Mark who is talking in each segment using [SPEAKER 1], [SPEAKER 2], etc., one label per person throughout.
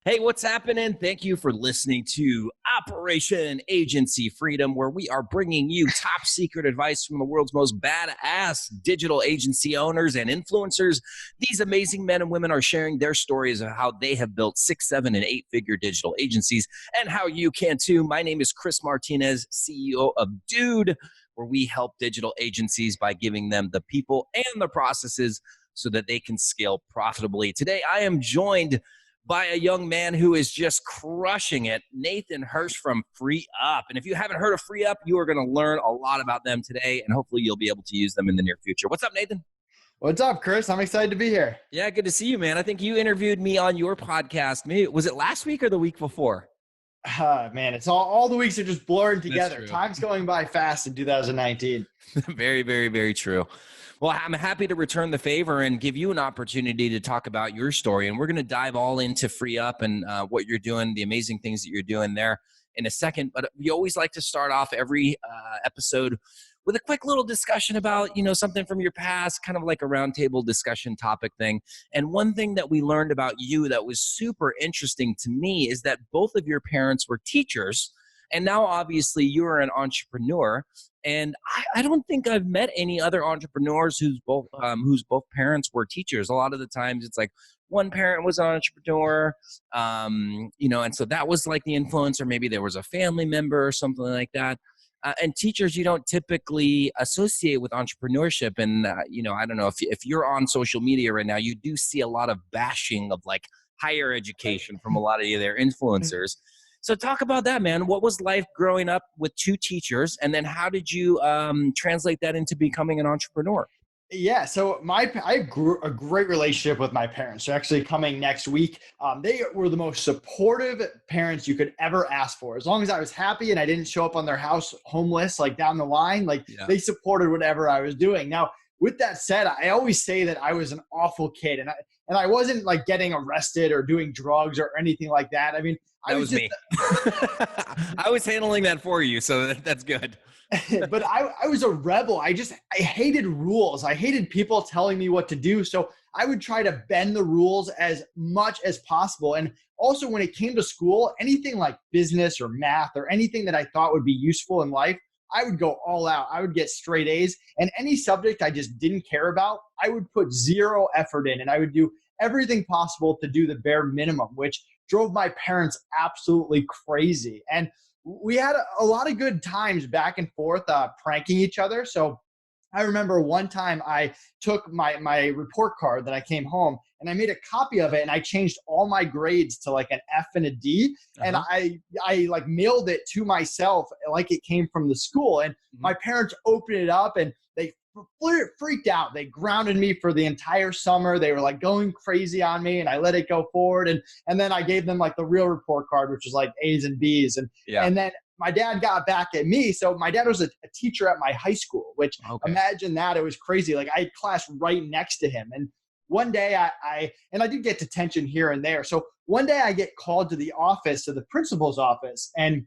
[SPEAKER 1] Hey, what's happening? Thank you for listening to Operation Agency Freedom, where we are bringing you top secret advice from the world's most badass digital agency owners and influencers. These amazing men and women are sharing their stories of how they have built 6, 7, and 8-figure digital agencies and how you can too. My name is Chris Martinez, CEO of Dude, where we help digital agencies by giving them the people and the processes so that they can scale profitably. Today, I am joined by a young man who is just crushing it, Nathan Hirsch from Freeeup. And if you haven't heard of Freeeup, you are going to learn a lot about them today, and hopefully you'll be able to use them in the near future. What's up, Nathan?
[SPEAKER 2] What's up, Chris? I'm excited to be here.
[SPEAKER 1] Yeah, good to see you, man. I think you interviewed me on your podcast. Maybe was it last week or the week before?
[SPEAKER 2] Man, it's all the weeks are just blurring together. Time's going by fast in 2019.
[SPEAKER 1] Very, very, very true. Well, I'm happy to return the favor and give you an opportunity to talk about your story. And we're going to dive all into Freeeup and what you're doing, the amazing things that you're doing there in a second. But we always like to start off every episode with a quick little discussion about, something from your past, kind of like a roundtable discussion topic thing. And one thing that we learned about you that was super interesting to me is that both of your parents were teachers. And now, obviously, you're an entrepreneur. And I don't think I've met any other entrepreneurs whose both parents were teachers. A lot of the times it's like one parent was an entrepreneur, and so that was like the influence, or maybe there was a family member or something like that. And teachers, you don't typically associate with entrepreneurship. And, I don't know if you're on social media right now, you do see a lot of bashing of like higher education from a lot of their influencers. So talk about that, man. What was life growing up with two teachers? And then how did you translate that into becoming an entrepreneur?
[SPEAKER 2] Yeah, so I grew a great relationship with my parents. They're actually coming next week. They were the most supportive parents you could ever ask for. As long as I was happy and I didn't show up on their house homeless, like down the line, They supported whatever I was doing. Now, with that said, I always say that I was an awful kid, and I wasn't like getting arrested or doing drugs or anything like that. I mean,
[SPEAKER 1] that was me. I was handling that for you, so that's good.
[SPEAKER 2] But I was a rebel. I hated rules. I hated people telling me what to do. So I would try to bend the rules as much as possible. And also when it came to school, anything like business or math or anything that I thought would be useful in life, I would go all out. I would get straight A's, and any subject I just didn't care about, I would put zero effort in, and I would do everything possible to do the bare minimum, which drove my parents absolutely crazy. And we had a lot of good times back and forth pranking each other. So I remember one time I took my report card that I came home and I made a copy of it, and I changed all my grades to like an F and a D. And I like mailed it to myself like it came from the school. And my parents opened it up and they freaked out. They grounded me for the entire summer. They were like going crazy on me, and I let it go forward. And then I gave them like the real report card, which was like A's and B's. And then my dad got back at me. So my dad was a teacher at my high school, which imagine that. It was crazy. Like I had class right next to him. And one day I did get detention here and there. So one day I get called to the office, to the principal's office, and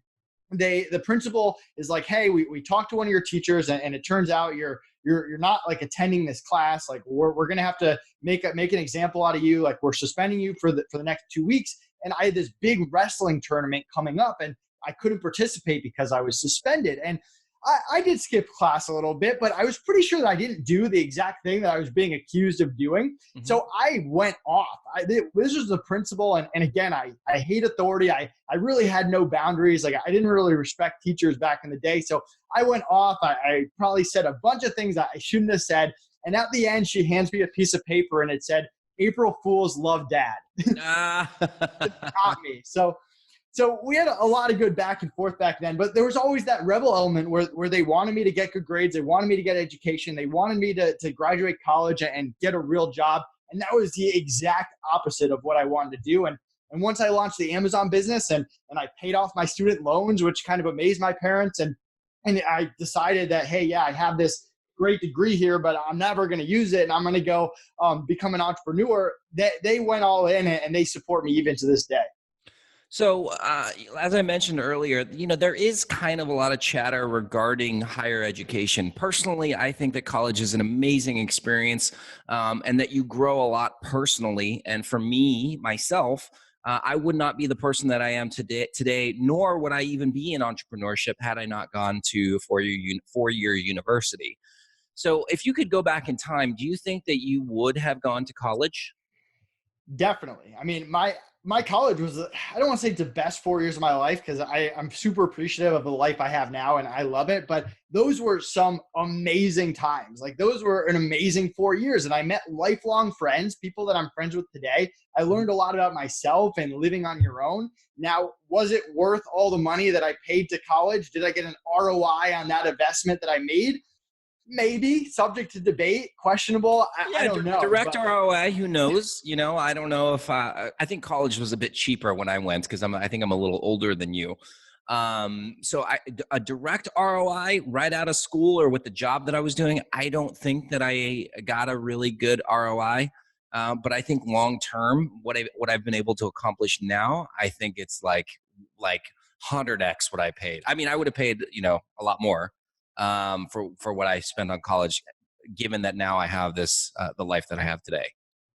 [SPEAKER 2] the principal is like, hey, we talked to one of your teachers, and it turns out you're not like attending this class. Like we're going to have to make an example out of you. Like we're suspending you for the next 2 weeks. And I had this big wrestling tournament coming up, and I couldn't participate because I was suspended. And I did skip class a little bit, but I was pretty sure that I didn't do the exact thing that I was being accused of doing. So I went off. This was the principal. And again, I hate authority. I really had no boundaries. Like I didn't really respect teachers back in the day. So I went off. I probably said a bunch of things that I shouldn't have said. And at the end, she hands me a piece of paper and it said, April Fools love dad. It got me. So we had a lot of good back and forth back then, but there was always that rebel element where they wanted me to get good grades. They wanted me to get education. They wanted me to graduate college and get a real job. And that was the exact opposite of what I wanted to do. And once I launched the Amazon business and I paid off my student loans, which kind of amazed my parents. And I decided that, hey, yeah, I have this great degree here, but I'm never going to use it. And I'm going to go become an entrepreneur. They went all in, and they support me even to this day.
[SPEAKER 1] So, as I mentioned earlier, there is kind of a lot of chatter regarding higher education. Personally, I think that college is an amazing experience, and that you grow a lot personally. And for me, myself, I would not be the person that I am today, nor would I even be in entrepreneurship had I not gone to four-year university. So if you could go back in time, do you think that you would have gone to college?
[SPEAKER 2] Definitely. I mean, my college was, I don't want to say it's the best 4 years of my life, because I'm super appreciative of the life I have now and I love it. But those were some amazing times. Like, those were an amazing 4 years. And I met lifelong friends, people that I'm friends with today. I learned a lot about myself and living on your own. Now, was it worth all the money that I paid to college? Did I get an ROI on that investment that I made? Maybe, subject to debate, questionable. I don't know.
[SPEAKER 1] Direct
[SPEAKER 2] But
[SPEAKER 1] ROI, who knows? I don't know if I think college was a bit cheaper when I went because I think I'm a little older than you. So a direct ROI right out of school or with the job that I was doing, I don't think that I got a really good ROI. But I think long term, what I've been able to accomplish now, I think it's like 100x what I paid. I mean, I would have paid a lot more for what I spent on college, given that now I have this the life that I have today.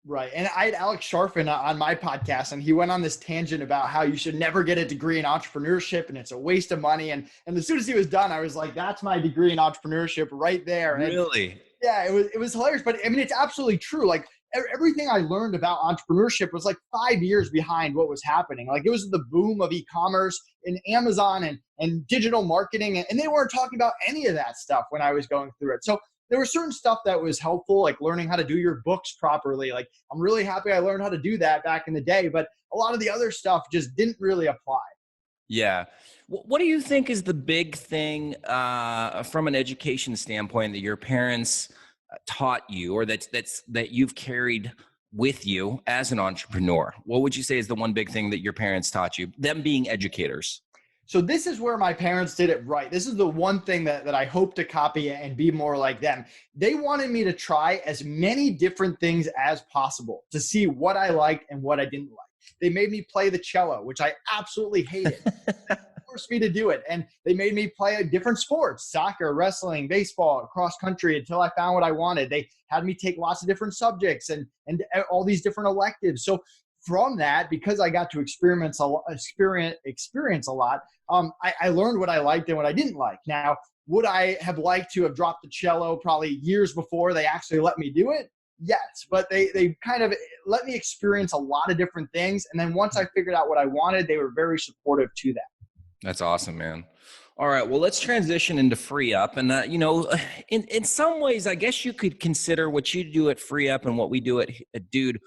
[SPEAKER 2] right. And I had Alex Sharfin on my podcast, and he went on this tangent about how you should never get a degree in entrepreneurship and it's a waste of money. And as soon as he was done, I was like, that's my degree in entrepreneurship right there. And
[SPEAKER 1] Really?
[SPEAKER 2] yeah, it was hilarious. But I mean, it's absolutely true. Like, everything I learned about entrepreneurship was like 5 years behind what was happening. Like, it was the boom of e-commerce and Amazon and digital marketing. And they weren't talking about any of that stuff when I was going through it. So there was certain stuff that was helpful, like learning how to do your books properly. Like, I'm really happy I learned how to do that back in the day, but a lot of the other stuff just didn't really apply.
[SPEAKER 1] Yeah. What do you think is the big thing from an education standpoint that your parents taught you, or that you've carried with you as an entrepreneur? What would you say is the one big thing that your parents taught you, them being educators?
[SPEAKER 2] So this is where my parents did it right. This is the one thing that I hope to copy and be more like them. They wanted me to try as many different things as possible to see what I liked and what I didn't like. They made me play the cello, which I absolutely hated. They forced me to do it. And they made me play different sports, soccer, wrestling, baseball, cross country, until I found what I wanted. They had me take lots of different subjects and all these different electives. So from that, because I got to experience a lot, I learned what I liked and what I didn't like. Now, would I have liked to have dropped the cello probably years before they actually let me do it? Yes, but they kind of let me experience a lot of different things. And then once I figured out what I wanted, they were very supportive to that.
[SPEAKER 1] That's awesome, man. All right, well, let's transition into Freeeup. And, in some ways, I guess you could consider what you do at Freeeup and what we do at Dude,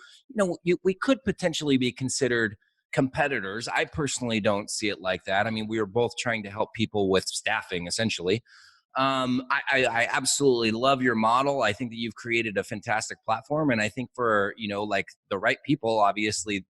[SPEAKER 1] we could potentially be considered competitors. I personally don't see it like that. I mean, we are both trying to help people with staffing, essentially. I absolutely love your model. I think that you've created a fantastic platform. And I think for, like the right people, obviously,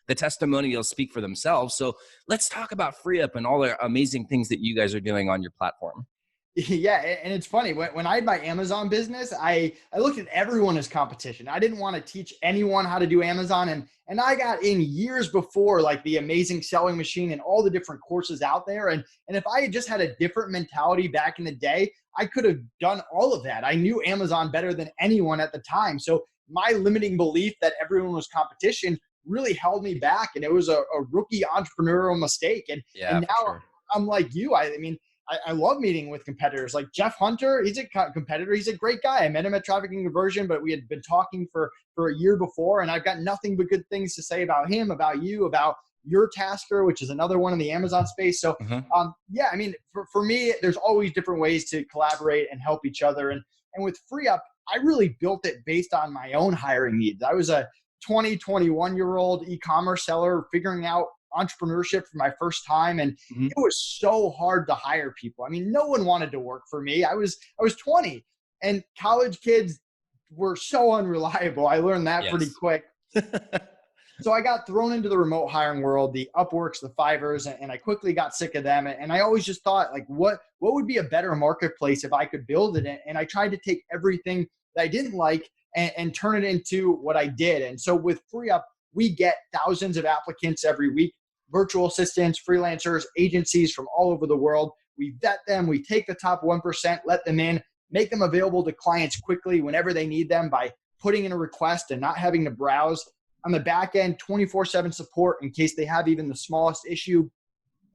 [SPEAKER 1] the testimonials speak for themselves. So let's talk about Freeeup and all the amazing things that you guys are doing on your platform.
[SPEAKER 2] Yeah, and it's funny, when I had my Amazon business, I looked at everyone as competition. I didn't want to teach anyone how to do Amazon, and I got in years before, like the Amazing Selling Machine and all the different courses out there. And if I had just had a different mentality back in the day, I could have done all of that. I knew Amazon better than anyone at the time. So my limiting belief that everyone was competition really held me back, and it was a rookie entrepreneurial mistake.
[SPEAKER 1] Yeah,
[SPEAKER 2] And
[SPEAKER 1] for
[SPEAKER 2] now
[SPEAKER 1] sure.
[SPEAKER 2] I'm like you. I mean, I love meeting with competitors. Like Jeff Hunter, he's a competitor. He's a great guy. I met him at Trafficking Conversion, but we had been talking for a year before, and I've got nothing but good things to say about him, about you, about your Tasker, which is another one in the Amazon space. So, yeah, I mean, for me, there's always different ways to collaborate and help each other. And with Freeeup, I really built it based on my own hiring needs. I was a 21-year-old e-commerce seller figuring out entrepreneurship for my first time, and
[SPEAKER 1] Mhm.
[SPEAKER 2] it was so hard to hire people. I mean, no one wanted to work for me. I was 20, and college kids were so unreliable. I learned that pretty
[SPEAKER 1] Yes.
[SPEAKER 2] quick. So I got thrown into the remote hiring world, the Upworks, the Fivers, and I quickly got sick of them. And I always just thought, like, what would be a better marketplace if I could build it? And I tried to take everything that I didn't like and turn it into what I did. And so with Freeeup, we get thousands of applicants every week, virtual assistants, freelancers, agencies from all over the world. We vet them. We take the top 1%, let them in, make them available to clients quickly whenever they need them by putting in a request and not having to browse. on the back end, 24/7 support in case they have even the smallest issue,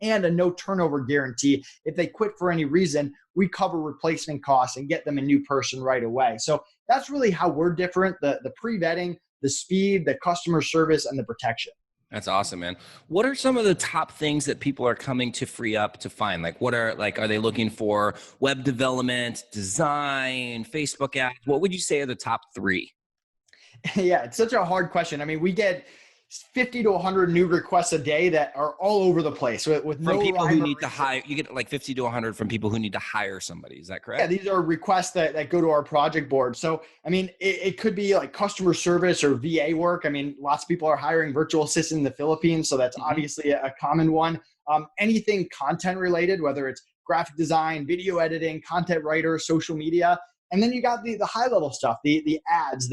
[SPEAKER 2] and a no turnover guarantee. If they quit for any reason, we cover replacement costs and get them a new person right away. So that's really how we're different: the pre-vetting, the speed, the customer service, and the protection.
[SPEAKER 1] That's awesome, man. What are some of the top things that people are coming to Freeeup to find? Like, are they looking for web development, design, Facebook ads? What would you say are the top three?
[SPEAKER 2] Yeah, it's such a hard question. I mean, we get 50 to 100 new requests a day that are all over the place with
[SPEAKER 1] From
[SPEAKER 2] no
[SPEAKER 1] people
[SPEAKER 2] rhyme
[SPEAKER 1] who
[SPEAKER 2] or
[SPEAKER 1] need to
[SPEAKER 2] reason.
[SPEAKER 1] hire, you get like 50 to 100 from people who need to hire somebody. Is that
[SPEAKER 2] Yeah,
[SPEAKER 1] correct?
[SPEAKER 2] these are requests that go to our project board. So, I mean, it could be like customer service or VA work. I mean, lots of people are hiring virtual assistants in the Philippines. So that's obviously a common one. Anything content related, whether it's graphic design, video editing, content writer, social media. And then you got the high level stuff, the ads,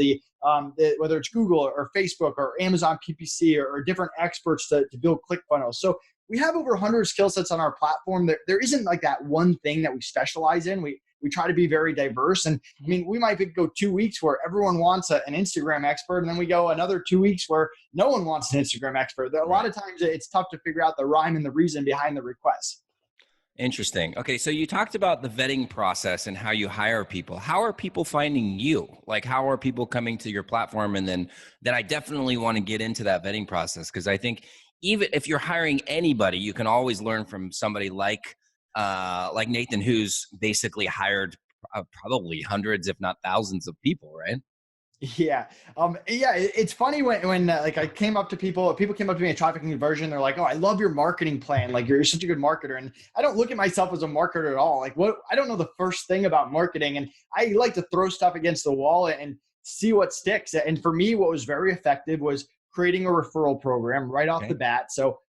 [SPEAKER 2] whether it's Google or Facebook or Amazon PPC or different experts to build click funnels. So we have over 100 skill sets on our platform. There isn't like that one thing that we specialize in. We try to be very diverse. And I mean, we might go 2 weeks where everyone wants an Instagram expert, and then we go another 2 weeks where no one wants an Instagram expert. A lot of times it's tough to figure out the rhyme and the reason behind the request.
[SPEAKER 1] Interesting. Okay, so you talked about the vetting process and how you hire people. How are people finding you? Like, how are people coming to your platform? And then I definitely want to get into that vetting process, because I think even if you're hiring anybody, you can always learn from somebody like Nathan, who's basically hired probably hundreds, if not thousands, of people, right?
[SPEAKER 2] Yeah. It's funny when like I came up to people came up to me at traffic conversion. They're like, "Oh, I love your marketing plan. Like you're such a good marketer." And I don't look at myself as a marketer at all. Like I don't know the first thing about marketing, and I like to throw stuff against the wall and see what sticks. And for me, what was very effective was creating a referral program right off the bat. So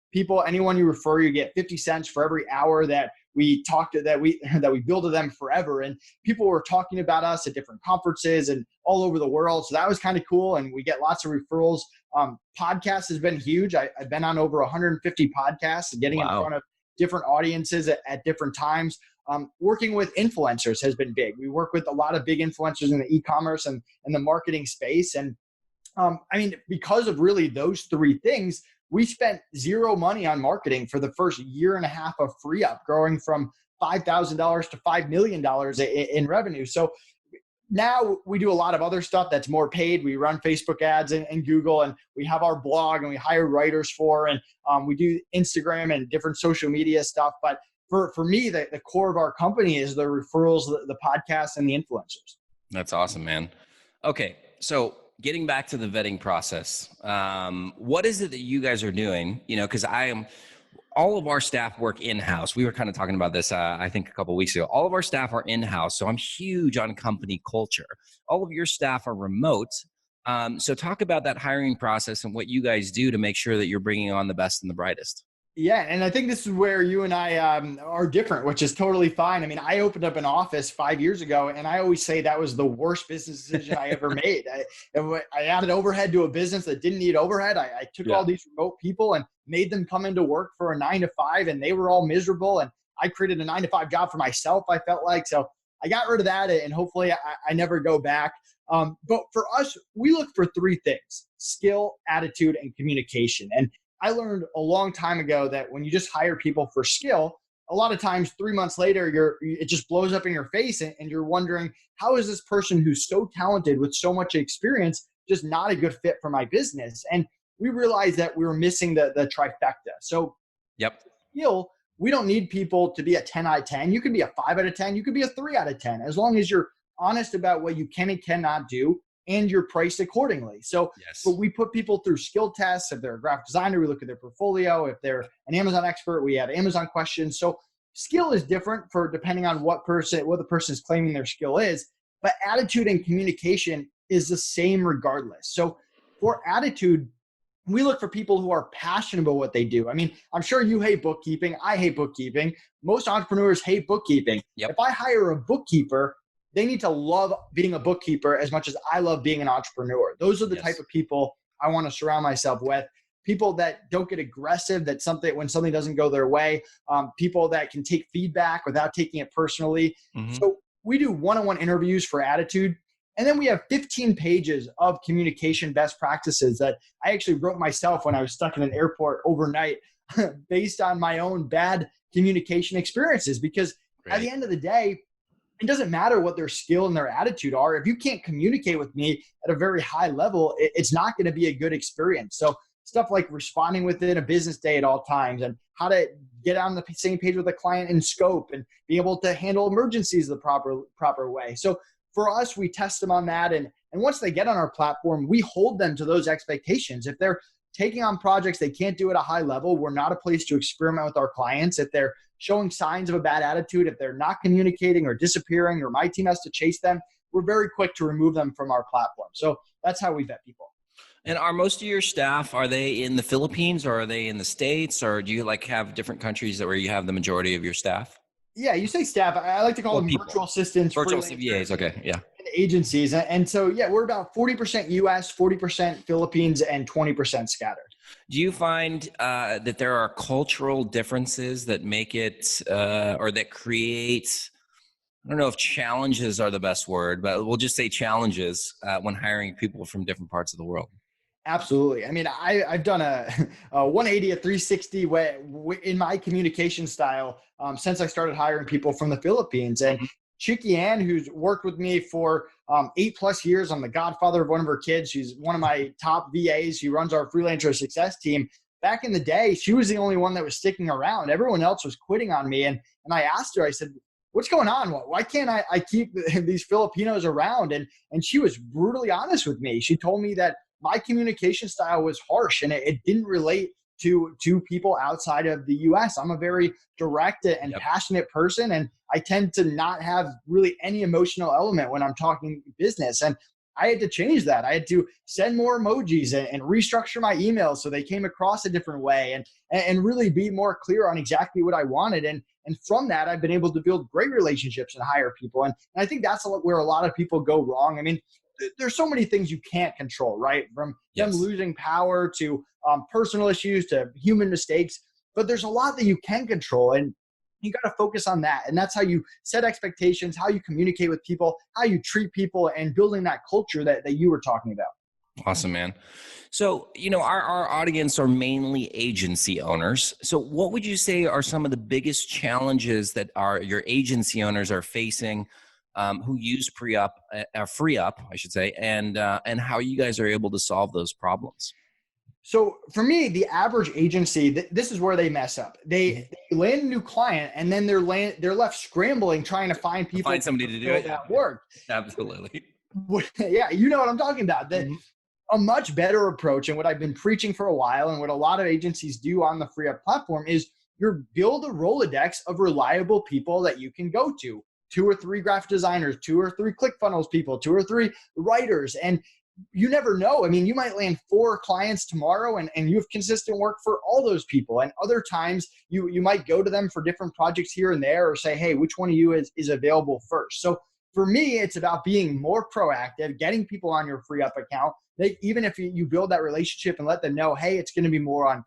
[SPEAKER 2] anyone you refer, you get 50 cents for every hour that we talk to that we build to them forever. And people were talking about us at different conferences and all over the world. So that was kind of cool. And we get lots of referrals. Podcast has been huge. I've been on over 150 podcasts and getting in front of different audiences at different times. Working with influencers has been big. We work with a lot of big influencers in the e-commerce and the marketing space. And I mean, because of really those three things, we spent zero money on marketing for the first year and a half of Freeeup, growing from $5,000 to $5 million in revenue. So now we do a lot of other stuff that's more paid. We run Facebook ads and Google, and we have our blog, and we hire writers and we do Instagram and different social media stuff. But for me, the core of our company is the referrals, the podcasts, and the influencers.
[SPEAKER 1] That's awesome, man. Okay, so getting back to the vetting process, what is it that you guys are doing? You know, because all of our staff work in-house. We were kind of talking about this, I think a couple of weeks ago. All of our staff are in-house, so I'm huge on company culture. All of your staff are remote. So talk about that hiring process and what you guys do to make sure that you're bringing on the best and the brightest.
[SPEAKER 2] Yeah, and I think this is where you and I are different, which is totally fine. I mean, I opened up an office 5 years ago, and I always say that was the worst business decision I ever made. I added overhead to a business that didn't need overhead. I took all these remote people and made them come into work for a 9 to 5, and they were all miserable. And I created a 9 to 5 job for myself, I felt like. So I got rid of that, and hopefully I never go back. But for us, we look for three things: skill, attitude, and communication. And I learned a long time ago that when you just hire people for skill, a lot of times 3 months later, it just blows up in your face, and you're wondering, how is this person who's so talented with so much experience just not a good fit for my business? And we realized that we were missing the trifecta. So skill, we don't need people to be a 10 out of 10. You could be a 5 out of 10. You could be a 3 out of 10, as long as you're honest about what you can and cannot do, and you're priced accordingly. So but we put people through skill tests. If they're a graphic designer, we look at their portfolio. If they're an Amazon expert, we have Amazon questions. So skill is different for depending on what the person is claiming their skill is, but attitude and communication is the same regardless. So for attitude, we look for people who are passionate about what they do. I mean, I'm sure you hate bookkeeping. I hate bookkeeping. Most entrepreneurs hate bookkeeping. If I hire a bookkeeper, they need to love being a bookkeeper as much as I love being an entrepreneur. Those are the type of people I want to surround myself with. People that don't get aggressive, when something doesn't go their way, people that can take feedback without taking it personally. So we do one-on-one interviews for attitude. And then we have 15 pages of communication best practices that I actually wrote myself when I was stuck in an airport overnight based on my own bad communication experiences. Because at the end of the day, it doesn't matter what their skill and their attitude are. If you can't communicate with me at a very high level, it's not going to be a good experience. So stuff like responding within a business day at all times, and how to get on the same page with a client in scope, and be able to handle emergencies the proper way. So for us, we test them on that. And once they get on our platform, we hold them to those expectations. If they're taking on projects they can't do at a high level, we're not a place to experiment with our clients. If they're showing signs of a bad attitude, if they're not communicating or disappearing, or my team has to chase them, we're very quick to remove them from our platform. So that's how we vet people.
[SPEAKER 1] And are most of your staff, are they in the Philippines, or are they in the States, or do you like have different countries where you have the majority of your staff?
[SPEAKER 2] Yeah, you say staff. I like to call them
[SPEAKER 1] people.
[SPEAKER 2] Virtual assistants.
[SPEAKER 1] Virtual CVAs, okay, yeah.
[SPEAKER 2] And agencies. And so, yeah, we're about 40% US, 40% Philippines, and 20% scattered.
[SPEAKER 1] Do you find that there are cultural differences that make it, or that create, I don't know if challenges are the best word, but we'll just say challenges when hiring people from different parts of the world?
[SPEAKER 2] Absolutely. I mean, I've done a 180, a 360 way in my communication style since I started hiring people from the Philippines. And Chicky Ann, who's worked with me for 8+ years, I'm the godfather of one of her kids. She's one of my top VAs. She runs our freelancer success team. Back in the day, she was the only one that was sticking around. Everyone else was quitting on me. And I asked her, I said, what's going on? Why can't I keep these Filipinos around? And she was brutally honest with me. She told me that my communication style was harsh, and it didn't relate to people outside of the US. I'm a very direct and passionate person, and I tend to not have really any emotional element when I'm talking business. And I had to change that. I had to send more emojis and restructure my emails so they came across a different way, and really be more clear on exactly what I wanted. And from that, I've been able to build great relationships and hire people. And I think that's where a lot of people go wrong. I mean, there's so many things you can't control, right? From them losing power to personal issues to human mistakes. But there's a lot that you can control, and you got to focus on that. And that's how you set expectations, how you communicate with people, how you treat people, and building that culture that you were talking about.
[SPEAKER 1] Awesome, man. So, our audience are mainly agency owners. So what would you say are some of the biggest challenges that your agency owners are facing who use Freeeup, I should say, and how you guys are able to solve those problems?
[SPEAKER 2] So for me, the average agency, this is where they mess up. They land a new client, and then they're left scrambling trying to find people,
[SPEAKER 1] somebody to do it.
[SPEAKER 2] That work.
[SPEAKER 1] Absolutely.
[SPEAKER 2] Yeah, you know what I'm talking about. A much better approach, and what I've been preaching for a while, and what a lot of agencies do on the Freeeup platform, is build a Rolodex of reliable people that you can go to. 2 or 3 graphic designers, 2 or 3 ClickFunnels people, 2 or 3 writers. And you never know. I mean, you might land 4 clients tomorrow, and you have consistent work for all those people. And other times you might go to them for different projects here and there, or say, hey, which one of you is available first? So for me, it's about being more proactive, getting people on your Freeeup account. Even if you build that relationship and let them know, hey, it's going to be more on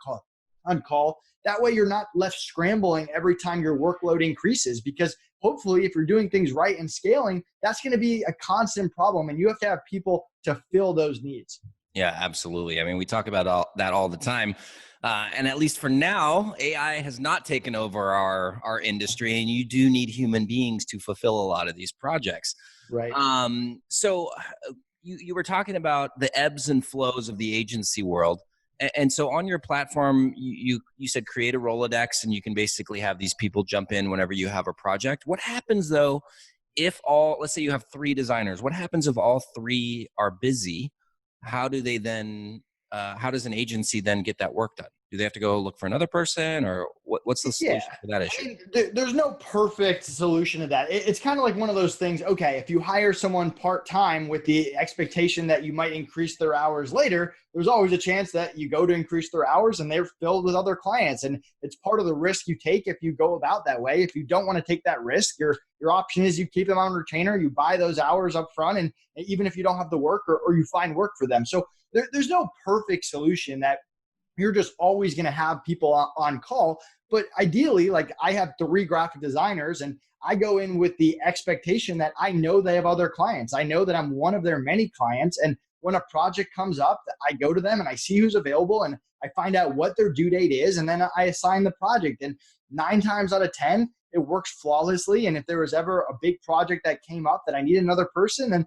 [SPEAKER 2] call. That way you're not left scrambling every time your workload increases, because hopefully if you're doing things right and scaling, that's going to be a constant problem, and you have to have people to fill those needs.
[SPEAKER 1] Yeah, absolutely. I mean, we talk about that all the time. And at least for now, AI has not taken over our industry, and you do need human beings to fulfill a lot of these projects.
[SPEAKER 2] Right.
[SPEAKER 1] So you were talking about the ebbs and flows of the agency world. And so on your platform, you said create a Rolodex, and you can basically have these people jump in whenever you have a project. What happens though if let's say you have 3 designers, what happens if all 3 are busy? How do they then, how does an agency then get that work done? Do they have to go look for another person, or what's the solution for that issue?
[SPEAKER 2] I mean, there's no perfect solution to that. It's kind of like one of those things. Okay, if you hire someone part-time with the expectation that you might increase their hours later, there's always a chance that you go to increase their hours and they're filled with other clients. And it's part of the risk you take if you go about that way. If you don't want to take that risk, your option is you keep them on retainer, you buy those hours up front, and even if you don't have the work, or you find work for them. So there's no perfect solution that you're just always going to have people on call. But ideally, like I have 3 graphic designers, and I go in with the expectation that I know they have other clients. I know that I'm one of their many clients. And when a project comes up, I go to them and I see who's available and I find out what their due date is. And then I assign the project. And 9 times out of 10, it works flawlessly. And if there was ever a big project that came up that I need another person, then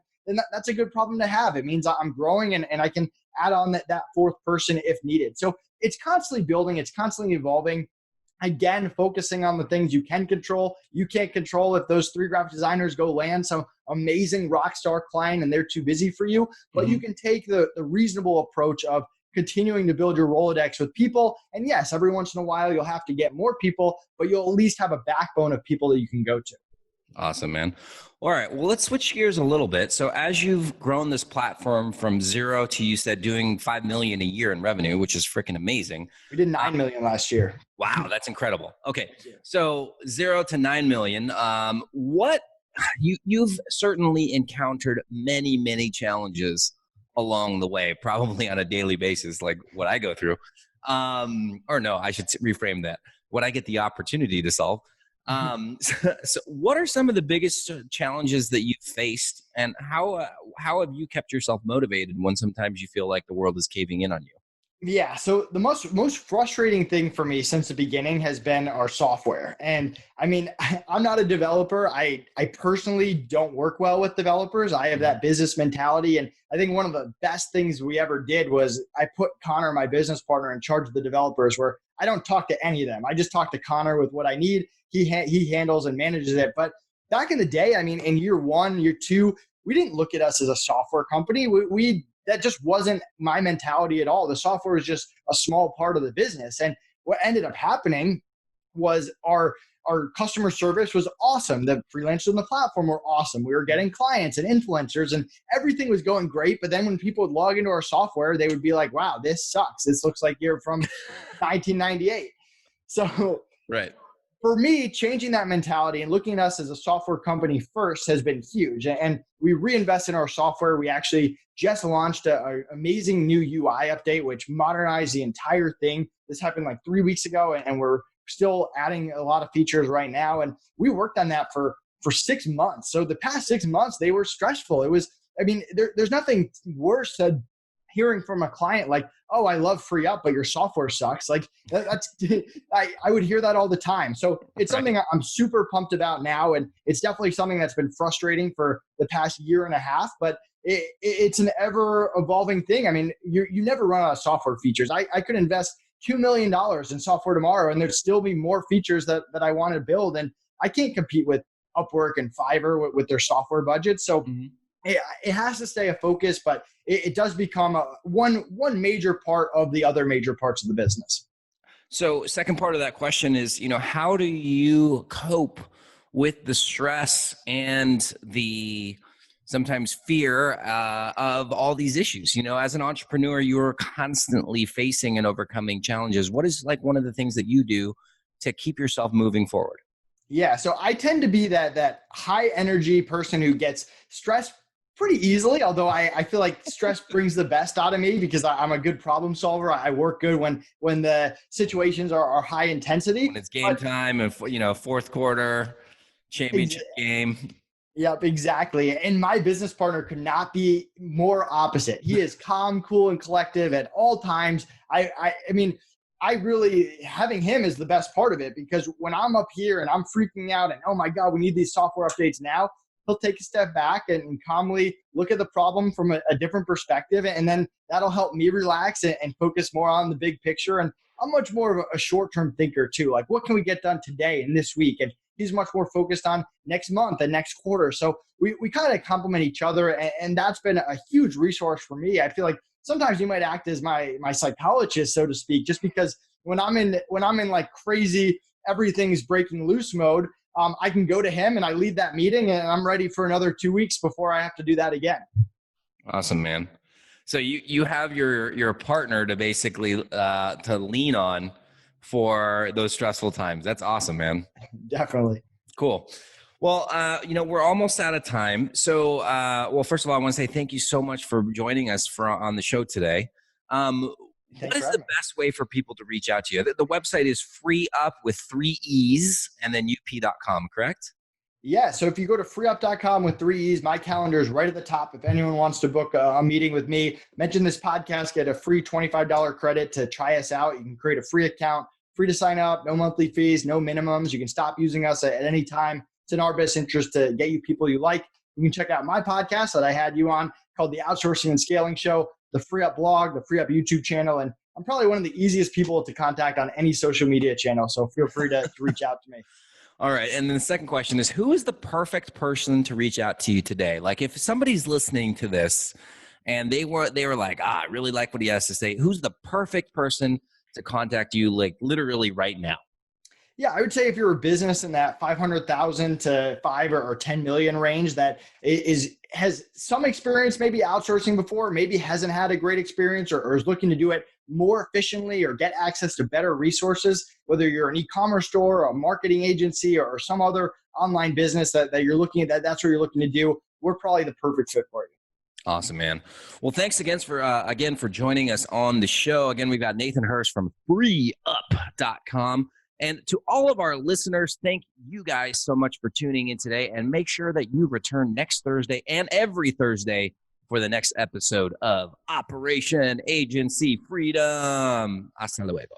[SPEAKER 2] that's a good problem to have. It means I'm growing and I can add on that 4th person if needed. So it's constantly building, it's constantly evolving. Again, focusing on the things you can control. You can't control if those 3 graphic designers go land some amazing rock star client and they're too busy for you, but you can take the reasonable approach of continuing to build your Rolodex with people. And yes, every once in a while you'll have to get more people, but you'll at least have a backbone of people that you can go to.
[SPEAKER 1] Awesome, man. All right. Well, let's switch gears a little bit. So as you've grown this platform from 0 to, you said, doing 5 million a year in revenue, which is freaking amazing.
[SPEAKER 2] We did 9 million last year.
[SPEAKER 1] Wow. That's incredible. Okay. So 0 to 9 million, you've certainly encountered many, many challenges along the way, probably on a daily basis, like what I go through. Or no, I should reframe that. What I get the opportunity to solve. So what are some of the biggest challenges that you've faced, and how have you kept yourself motivated when sometimes you feel like the world is caving in on you?
[SPEAKER 2] Yeah. So the most frustrating thing for me since the beginning has been our software. And I mean, I'm not a developer. I personally don't work well with developers. I have that business mentality. And I think one of the best things we ever did was I put Connor, my business partner, in charge of the developers, where I don't talk to any of them. I just talk to Connor with what I need. He handles and manages it. But back in the day, I mean, in year 1, year 2, we didn't look at us as a software company. That just wasn't my mentality at all. The software was just a small part of the business. And what ended up happening was our customer service was awesome. The freelancers on the platform were awesome. We were getting clients and influencers and everything was going great. But then when people would log into our software, they would be like, wow, this sucks. This looks like you're from 1998. So
[SPEAKER 1] right.
[SPEAKER 2] For me, changing that mentality and looking at us as a software company first has been huge. And we reinvest in our software. We actually just launched an amazing new UI update, which modernized the entire thing. This happened like 3 weeks ago, and we're still adding a lot of features right now. And we worked on that for 6 months. So the past 6 months, they were stressful. There's nothing worse than hearing from a client like, oh, I love Freeeup, but your software sucks. Like I would hear that all the time. So it's something I'm super pumped about now. And it's definitely something that's been frustrating for the past year and a half, but it's an ever evolving thing. I mean, you never run out of software features. I could invest $2 million in software tomorrow and there'd still be more features that I want to build. And I can't compete with Upwork and Fiverr with their software budgets. So it has to stay a focus, but it does become one major part of the other major parts of the business.
[SPEAKER 1] So second part of that question is, how do you cope with the stress and the sometimes fear of all these issues? As an entrepreneur, you're constantly facing and overcoming challenges. What is like one of the things that you do to keep yourself moving forward?
[SPEAKER 2] Yeah, so I tend to be that high energy person who gets stressed pretty easily, although I feel like stress brings the best out of me because I'm a good problem solver. I work good when the situations are high intensity.
[SPEAKER 1] When it's game time and, fourth quarter championship game.
[SPEAKER 2] Yep, exactly. And my business partner could not be more opposite. He is calm, cool, and collective at all times. I mean, having him is the best part of it, because when I'm up here and I'm freaking out and, oh my God, we need these software updates now, he'll take a step back and calmly look at the problem from a different perspective. And then that'll help me relax and focus more on the big picture. And I'm much more of a short-term thinker too. Like, what can we get done today and this week? And he's much more focused on next month and next quarter. So we kind of complement each other. And that's been a huge resource for me. I feel like sometimes you might act as my psychologist, so to speak, just because when I'm in like crazy, everything's breaking loose mode, I can go to him and I lead that meeting and I'm ready for another 2 weeks before I have to do that again.
[SPEAKER 1] Awesome, man. So you have your partner to basically to lean on for those stressful times. That's awesome, man.
[SPEAKER 2] Definitely.
[SPEAKER 1] Cool. Well, we're almost out of time. So, first of all, I want to say thank you so much for joining us on the show today.
[SPEAKER 2] Thanks
[SPEAKER 1] What is
[SPEAKER 2] for
[SPEAKER 1] the
[SPEAKER 2] having me.
[SPEAKER 1] best way for people to reach out to you? The website is Freeup with 3 E's and then up.com, correct?
[SPEAKER 2] Yeah, so if you go to freeup.com with 3 E's, my calendar is right at the top. If anyone wants to book a meeting with me, mention this podcast, get a free $25 credit to try us out. You can create a free account, free to sign up, no monthly fees, no minimums. You can stop using us at any time. It's in our best interest to get you people you like. You can check out my podcast that I had you on called The Outsourcing and Scaling Show, the Freeup blog, the Freeup YouTube channel, and I'm probably one of the easiest people to contact on any social media channel. So feel free to reach out to me.
[SPEAKER 1] All right. And then the second question is, who is the perfect person to reach out to you today? Like if somebody's listening to this and they were like, I really like what he has to say, who's the perfect person to contact you like literally right now?
[SPEAKER 2] Yeah, I would say if you're a business in that 500,000 to 5 or 10 million range that has some experience maybe outsourcing before, maybe hasn't had a great experience or is looking to do it more efficiently or get access to better resources, whether you're an e-commerce store or a marketing agency or some other online business that you're looking at, that's what you're looking to do, we're probably the perfect fit for you.
[SPEAKER 1] Awesome, man. Well, thanks again for joining us on the show. Again, we've got Nathan Hirsch from Freeup.com. And to all of our listeners, thank you guys so much for tuning in today. And make sure that you return next Thursday and every Thursday for the next episode of Operation Agency Freedom. Hasta luego.